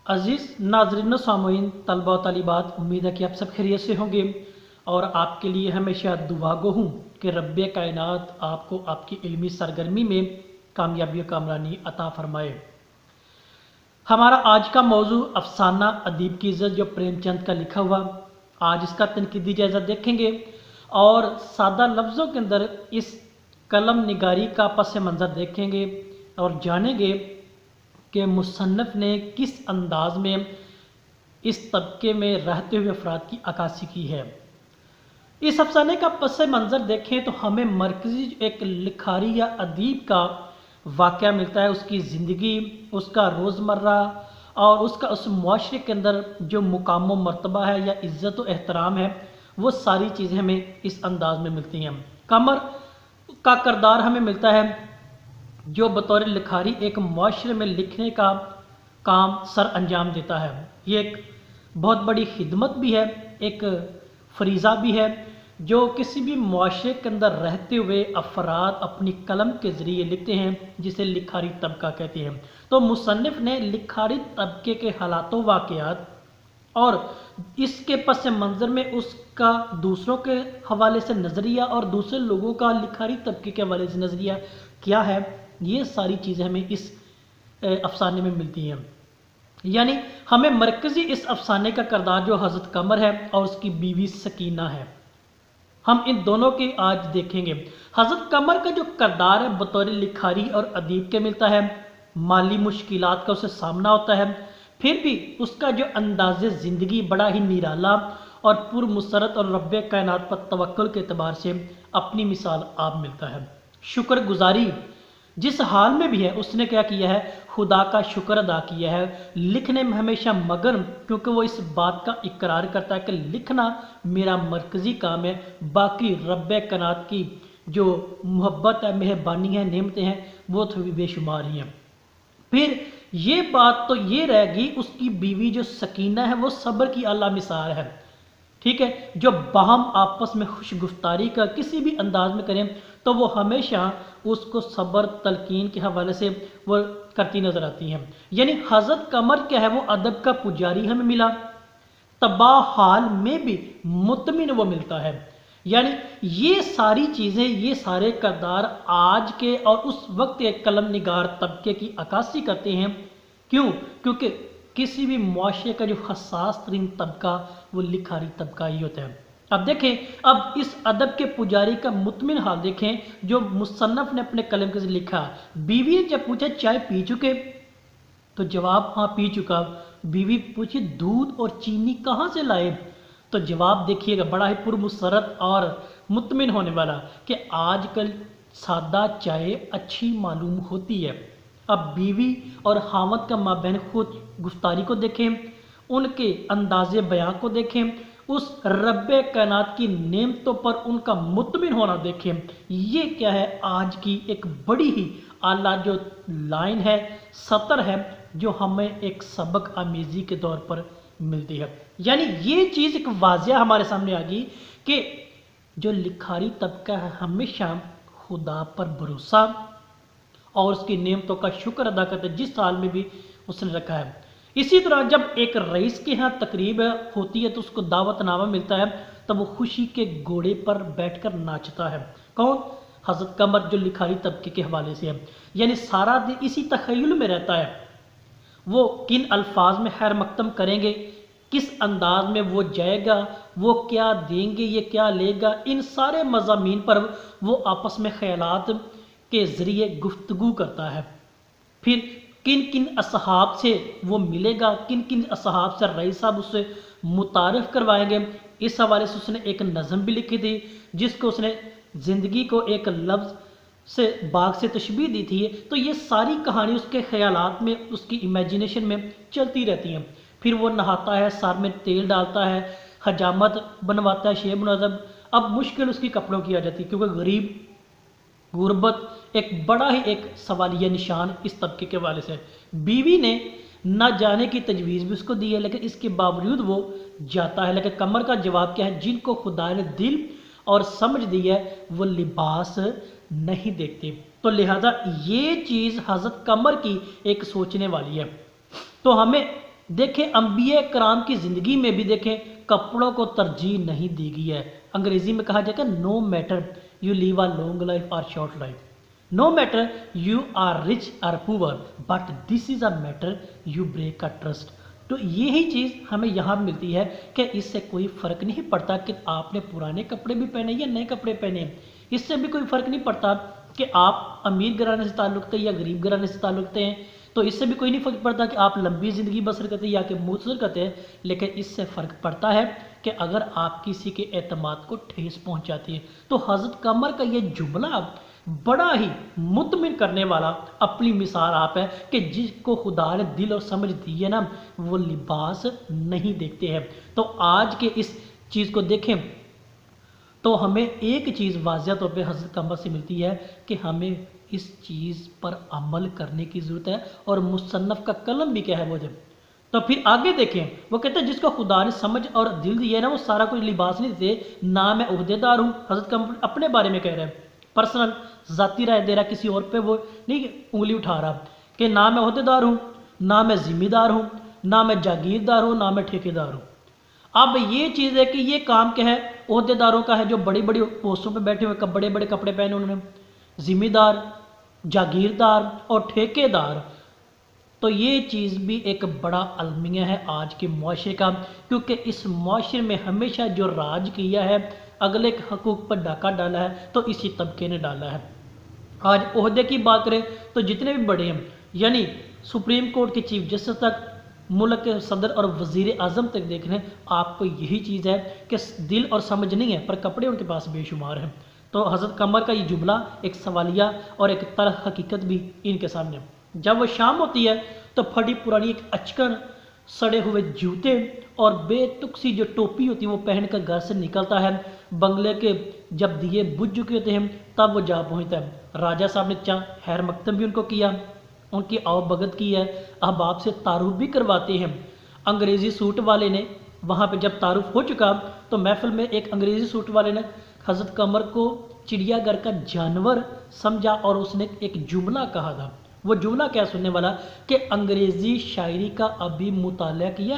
अज़ीज़ नाज़रीन सामईन तलबा व तालिबात, उम्मीद है कि आप सब खैरियत से होंगे और आपके लिए हमेशा दुआ गो हूँ कि रब्बे कायनात आपको आपकी इल्मी सरगर्मी में कामयाबी और कामरानी अता फरमाए। हमारा आज का मौजू अफसाना अदीब की इज़्ज़त जो प्रेमचंद का लिखा हुआ, आज इसका तनकीदी जायज़ा देखेंगे और सादा लफ्ज़ों के अंदर इस कलम निगारी का पस मंज़र देखेंगे और जानेंगे कि मुसन्निफ़ ने किस अंदाज में इस तबके में रहते हुए अफराद की अक्कासी की है। इस अफसाने का पस मंज़र देखें तो हमें मरकज़ी एक लिखारी या अदीब का वाक़या मिलता है, उसकी ज़िंदगी, उसका रोज़मर्रा और उसका उस मुआशरे के अंदर जो मुकाम व मर्तबा है या इज़्ज़त व एहतराम है, वो सारी चीज़ें हमें इस अंदाज में मिलती हैं। कमर का किरदार हमें मिलता है जो बतौर लिखारी एक मुआशरे में लिखने का काम सर अंजाम देता है। ये एक बहुत बड़ी खिदमत भी है, एक फरीज़ा भी है जो किसी भी मुआशरे के अंदर रहते हुए अफराद अपनी कलम के ज़रिए लिखते हैं, जिसे लिखारी तबका कहते हैं। तो मुसन्निफ़ ने लिखारी तबके के हालातों वाक़यात और इसके पस मंज़र में उसका दूसरों के हवाले से नज़रिया और दूसरे लोगों का लिखारी तबके के हवाले से नज़रिया क्या है, ये सारी चीज़ें हमें इस अफसाने में मिलती हैं। यानी हमें मरकज़ी इस अफसाने का किरदार जो हज़रत कमर है और उसकी बीवी सकीना है, हम इन दोनों के आज देखेंगे। हज़रत कमर का जो किरदार है बतौर लिखारी और अदीब के मिलता है, माली मुश्किलात का उसे सामना होता है, फिर भी उसका जो अंदाज़े ज़िंदगी बड़ा ही निराला और पुरमसरत और रब्बे कायनात पर तवक्कुल के एतबार से अपनी मिसाल आप मिलता है। शुक्रगुजारी जिस हाल में भी है उसने क्या किया है, खुदा का शुक्र अदा किया है। लिखने में हमेशा मगन, क्योंकि वो इस बात का इकरार करता है कि लिखना मेरा मरकज़ी काम है, बाकी रब्बे कायनात की जो मोहब्बत है, मेहरबानी है, नेमतें हैं, वो तो बेशुमार ही हैं। फिर ये बात तो ये रहेगी, उसकी बीवी जो सकीना है वो सब्र की आला मिसाल है, ठीक है, जो बाहम आपस में खुश गुफ्तारी का किसी भी अंदाज में करें तो वो हमेशा उसको सब्र तलकीन के हवाले से वो करती नज़र आती हैं। यानी हज़रत कमर क्या है, वो अदब का पुजारी हमें मिला, तबाह हाल में भी मुतमिन वो मिलता है। यानी ये सारी चीज़ें, ये सारे किरदार आज के और उस वक्त के कलम निगार तबके की अक्कासी करते हैं। क्यों? क्योंकि किसी भी मुआशरे का जो हसास तरीन तबका वो लिखारी तबका ही होता है। अब देखें, अब इस अदब के पुजारी का मुतमिन हाल देखें जो मुसन्नफ़ ने अपने कलम के से लिखा। बीवी ने जब पूछा चाय पी चुके, तो जवाब हाँ पी चुका। बीवी पूछी दूध और चीनी कहाँ से लाए, तो जवाब देखिएगा बड़ा ही पुरमसरत और मुतमिन होने वाला कि आजकल सादा चाय अच्छी मालूम होती है। अब बीवी और हावत का माबैन खुद गुफ्तारी को देखें, उनके अंदाज़े बयां को देखें, उस रब्बे कायनात की नेमतों पर उनका मुतमिन होना देखें। ये क्या है, आज की एक बड़ी ही आला जो लाइन है, सतर है, जो हमें एक सबक आमेज़ी के तौर पर मिलती है। यानी ये चीज़ एक वाज़िया हमारे सामने आ गई कि जो लिखारी तबका है हमेशा खुदा पर भरोसा और उसकी नेमतों का शुक्र अदा करते, जिस हाल में भी उसने रखा है। इसी तरह जब एक रईस के यहाँ तकरीब होती है तो उसको दावतनामा मिलता है, तब वो खुशी के घोड़े पर बैठकर नाचता है। कौन? हज़रत कमर, जो लिखारी तबके के हवाले से है। यानी सारा दिन इसी तख़य्युल में रहता है, वो किन अल्फाज में खैर मकदम करेंगे, किस अंदाज में वो जाएगा, वो क्या देंगे, ये क्या लेगा, इन सारे मज़ामीन पर वो आपस में ख़यालात के ज़रिए गुफ्तगू करता है। फिर किन किन असहाब से वो मिलेगा, किन किन असहाब से रईस साहब उससे मुतारिफ़ करवाएंगे, इस हवाले से उसने एक नज़म भी लिखी थी जिसको उसने ज़िंदगी को एक लफ्ज़ से बाग से तशबीह दी थी। तो ये सारी कहानी उसके ख़यालात में, उसकी इमेजिनेशन में चलती रहती हैं। फिर वो नहाता है, सर में तेल डालता है, हजामत बनवाता है, शेब मुनज़्ज़म। अब मुश्किल उसकी कपड़ों की आ जाती है, क्योंकि गरीब, गुर्बत एक बड़ा ही एक सवालिया निशान इस तबके के वाले से। बीवी ने न जाने की तजवीज़ भी उसको दी है, लेकिन इसके बावजूद वो जाता है। लेकिन कमर का जवाब क्या है, जिनको खुदा ने दिल और समझ दी है वो लिबास नहीं देखते। तो लिहाजा ये चीज़ हज़रत कमर की एक सोचने वाली है। तो हमें دیکھیں انبیاء کرام کی زندگی میں بھی دیکھیں کپڑوں کو ترجیح نہیں دی گئی ہے. انگریزی میں کہا جائے گا no matter you live a long life or short life, no matter you are rich or poor, but this is a matter you break a trust. تو یہی چیز ہمیں یہاں ملتی ہے کہ اس سے کوئی فرق نہیں پڑتا کہ آپ نے پرانے کپڑے بھی پہنے یا نئے کپڑے پہنے, اس سے بھی کوئی فرق نہیں پڑتا کہ آپ امیر گھرانے سے تعلق رکھتے ہیں یا غریب گھرانے سے تعلق رکھتے ہیں, تو اس سے بھی کوئی نہیں فرق پڑتا کہ آپ لمبی زندگی بسر کرتے ہیں یا کہ مختصر کرتے ہیں, لیکن اس سے فرق پڑتا ہے کہ اگر آپ کسی کے اعتماد کو ٹھیس پہنچاتی ہے. تو حضرت قمر کا یہ جملہ بڑا ہی مطمئن کرنے والا اپنی مثال آپ ہے کہ جس کو خدا نے دل اور سمجھ دی ہے نا وہ لباس نہیں دیکھتے ہیں. تو آج کے اس چیز کو دیکھیں تو ہمیں ایک چیز واضح طور پہ حضرت قمر سے ملتی ہے کہ ہمیں اس چیز پر عمل کرنے کی ضرورت ہے, اور مصنف کا قلم بھی کیا ہے وہ جب. تو پھر آگے دیکھیں وہ کہتے ہیں جس کو خدا نے سمجھ اور دل دیا ہے نا وہ سارا کچھ لباس نہیں دیتے, نہ میں عہدے دار ہوں. حضرت قمر اپنے بارے میں کہہ رہے ہیں, پرسنل ذاتی رائے دے رہا, کسی اور پہ وہ نہیں انگلی اٹھا رہا کہ نہ میں عہدے دار ہوں, نہ میں ذمہ دار ہوں, نہ میں جاگیردار ہوں, نہ میں ٹھیکے دار ہوں. اب یہ چیز ہے کہ یہ کام کیا ہے عہدے داروں کا ہے جو بڑی بڑی پوسٹوں پہ بیٹھے ہوئے بڑے بڑے کپڑے پہنے انہوں نے, ذمہ دار, جاگیردار اور ٹھیکے دار. تو یہ چیز بھی ایک بڑا المیہ ہے آج کے معاشرے کا, کیونکہ اس معاشرے میں ہمیشہ جو راج کیا ہے اگلے کے حقوق پر ڈاکہ ڈالا ہے تو اسی طبقے نے ڈالا ہے. آج عہدے کی بات کریں تو جتنے بھی بڑے ہیں یعنی سپریم کورٹ کے چیف جسٹس تک, ملک کے صدر اور وزیر اعظم تک دیکھ رہے ہیں, آپ کو یہی چیز ہے کہ دل اور سمجھ نہیں ہے پر کپڑے ان کے پاس بے شمار ہیں. تو حضرت قمر کا یہ جملہ ایک سوالیہ اور ایک تلخ حقیقت بھی ان کے سامنے. جب وہ شام ہوتی ہے تو پھٹی پرانی ایک اچکن, سڑے ہوئے جوتے اور بے تک سی جو ٹوپی ہوتی ہے وہ پہن کر گھر سے نکلتا ہے. بنگلے کے جب دیے بجھ چکے ہوتے ہیں تب وہ جا پہنچتا ہے. راجہ صاحب نے خیر مقدم بھی ان کو کیا, ان کی آؤ بھگت کی ہے, احباب سے تعارف بھی کرواتے ہیں. انگریزی سوٹ والے نے وہاں پہ جب تعارف ہو چکا تو محفل میں ایک انگریزی سوٹ والے نے حضرت قمر کو چڑیا گھر کا جانور سمجھا اور اس نے ایک جملہ کہا تھا. وہ جملہ کیا سننے والا کہ انگریزی شاعری کا ابھی مطالعہ کیا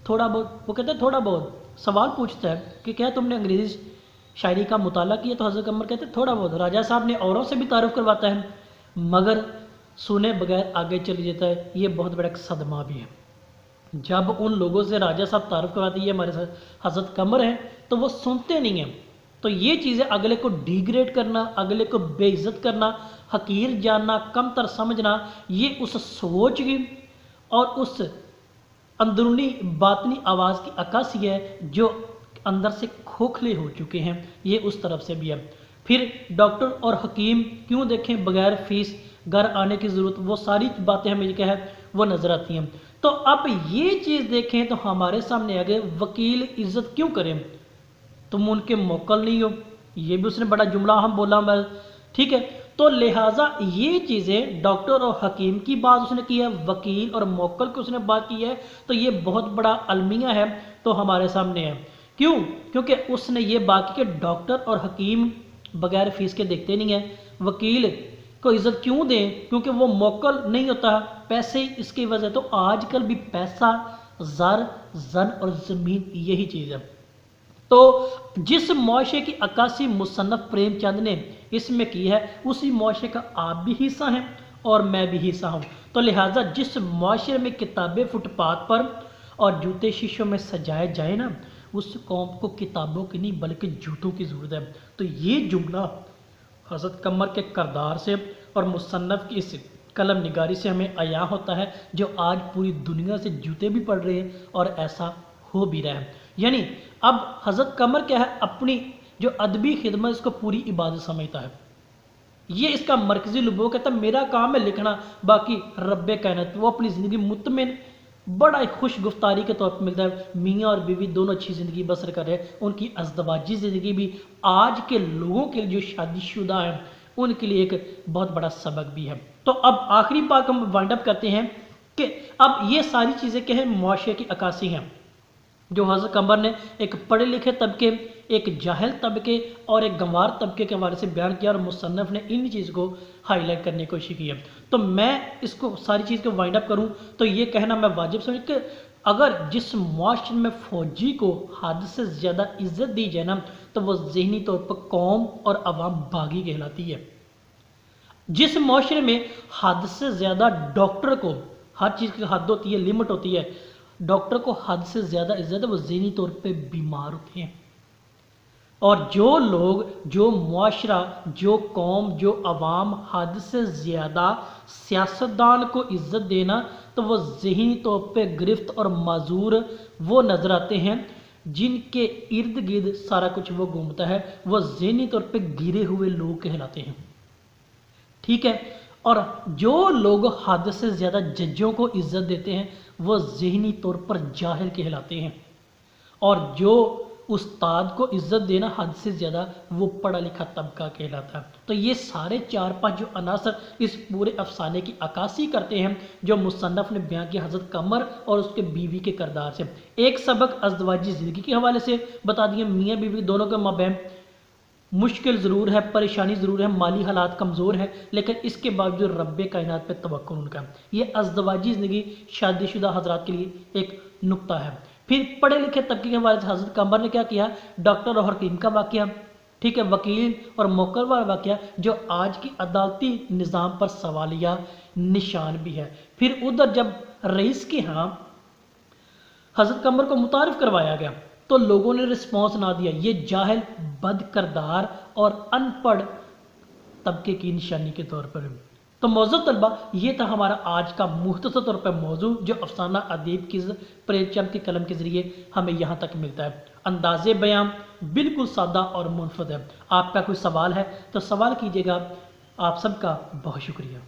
تھوڑا بہت. وہ کہتے ہیں تھوڑا بہت. سوال پوچھتا ہے کہ کیا تم نے انگریزی شاعری کا مطالعہ کیا, تو حضرت قمر کہتے ہیں تھوڑا بہت. راجہ صاحب نے اوروں سے بھی تعارف کرواتا ہے مگر سنے بغیر آگے چلی جاتا ہے. یہ بہت بڑا ایک صدمہ بھی ہے. جب ان لوگوں سے راجہ صاحب تعارف کرواتے ہیں ہمارے ساتھ حضرت قمر ہیں تو وہ سنتے نہیں ہیں. تو یہ چیزیں اگلے کو ڈیگریڈ کرنا, اگلے کو بے عزت کرنا, حقیر جاننا, کم تر سمجھنا, یہ اس سوچ کی اور اس اندرونی باطنی آواز کی عکاسی ہے جو اندر سے کھوکھلے ہو چکے ہیں. یہ اس طرف سے بھی ہے. پھر ڈاکٹر اور حکیم کیوں دیکھیں بغیر فیس گھر آنے کی ضرورت, وہ ساری باتیں ہمیں کیا ہے وہ نظر آتی ہیں. تو اب یہ چیز دیکھیں تو ہمارے سامنے آگے وکیل عزت کیوں کریں, تم ان کے موکل نہیں ہو. یہ بھی اس نے بڑا جملہ ہم بولا میں, ٹھیک ہے. تو لہٰذا یہ چیزیں ڈاکٹر اور حکیم کی بات اس نے کی ہے, وکیل اور موکل کی اس نے بات کی ہے, تو یہ بہت بڑا المیہ ہے تو ہمارے سامنے ہے. کیوں؟ کیونکہ اس نے یہ بات کی کہ ڈاکٹر اور حکیم بغیر فیس کے دیکھتے نہیں ہیں. وکیل کو عزت کیوں دیں؟ کیونکہ وہ موکل نہیں ہوتا, پیسے اس کی وجہ. تو آج کل بھی پیسہ, زر, زن اور زمین یہی چیز ہے. تو جس معاشرے کی عکاسی مصنف پریم چند نے اس میں کی ہے اسی معاشرے کا آپ بھی حصہ ہیں اور میں بھی حصہ ہوں. تو لہٰذا جس معاشرے میں کتابیں فٹ پاتھ پر اور جوتے شیشوں میں سجائے جائیں نا, اس قوم کو کتابوں کی نہیں بلکہ جوتوں کی ضرورت ہے. تو یہ جملہ حضرت قمر کے کردار سے اور مصنف کی اس قلم نگاری سے ہمیں عیاں ہوتا ہے, جو آج پوری دنیا سے جوتے بھی پڑ رہے ہیں اور ایسا ہو بھی رہا ہے. یعنی اب حضرت قمر کیا ہے اپنی جو ادبی خدمت اس کو پوری عبادت سمجھتا ہے. یہ اس کا مرکزی لب. وہ کہتا ہے میرا کام ہے لکھنا, باقی رب کائنات. وہ اپنی زندگی مطمئن بڑا ہی خوش گفتاری کے طور پر ملتا ہے. میاں اور بیوی دونوں اچھی زندگی بسر کر رہے ہیں. ان کی ازدواجی زندگی بھی آج کے لوگوں کے لیے جو شادی شدہ ہیں ان کے لیے ایک بہت بڑا سبق بھی ہے. تو اب آخری بات ہم وائنڈ اپ کرتے ہیں کہ اب یہ ساری چیزیں کیا ہیں معاشرے کی عکاسی ہیں. जो हज़रत कमर ने एक पढ़े लिखे तबके, एक जाहिल तबके और एक गंवार तबके के हवाले से बयान किया और मुसन्नफ़ ने इन चीज़ को हाईलाइट करने की कोशिश की है। तो मैं इसको सारी चीज़ को वाइंड अप करूँ तो ये कहना मैं वाजिब समझ कि अगर जिस मुआशरे में फ़ौजी को हद से ज़्यादा इज्जत दी जाए ना, तो वो ज़हनी तौर पर कौम और अवाम बागी कहलाती है। जिस मुआशरे में हद से ज़्यादा डॉक्टर को, हर चीज़ की हद होती है, लिमिट होती है, डॉक्टर को हद से ज़्यादा इज्जत है, वो ज़हनी तौर पे बीमार होते हैं। और जो लोग, जो मुआशरा, जो कौम, जो अवाम हद से ज़्यादा सियासतदान को इज्जत देना, तो वो ज़हनी तौर पे गिरफ्त और माजूर वो नज़र आते हैं जिनके इर्द गिर्द सारा कुछ वो घूमता है, वो ज़हनी तौर पे गिरे हुए लोग कहलाते हैं। ठीक है। और जो लोग हद से ज़्यादा जजों को इज्जत देते हैं वो ज़हनी तौर पर जाहिल कहलाते हैं। और जो उस्ताद को इज्जत देना हद से ज़्यादा, वो पढ़ा लिखा तबका कहलाता है। तो ये सारे 4-5 जो अनासर इस पूरे अफसाने की अक्कासी करते हैं जो मुसन्नफ़ ने बयां किया हज़रत कमर और उसके बीवी के किरदार से। एक सबक अज़दवाजी ज़िंदगी के हवाले से बता दिए, मियाँ बीवी दोनों के माबैन मुश्किल ज़रूर है, परेशानी ज़रूर है, माली हालात कमज़ोर है, लेकिन इसके बावजूद रब्बे कायनात पे तवक्कुल उनका। ये अज़दवाजी ज़िंदगी शादीशुदा हज़रात के लिए एक नुक्ता है। फिर पढ़े लिखे तबके के हवाले से हज़रत कमर ने क्या किया, डॉक्टर और हकीम का वाक़या, ठीक है, वकील और मोकर वाला वाक़या जो आज की अदालती निज़ाम पर सवालिया निशान भी है। फिर उधर जब रईस के यहाँ हज़रत कमर को मुतारिफ़ करवाया गया तो लोगों ने रिस्पॉन्स ना दिया, ये जाहिल, बदकरदार और अनपढ़ तबके की निशानी के तौर पर। तो मौजूद तलबा, ये था हमारा आज का मुख्तसर तौर पर मौजू जो अफसाना अदीब की प्रेमचंद की कलम के ज़रिए हमें यहाँ तक मिलता है। अंदाज़े बयां बिल्कुल सादा और मुनफरद है। आपका कोई सवाल है तो सवाल कीजिएगा। आप सबका बहुत शुक्रिया।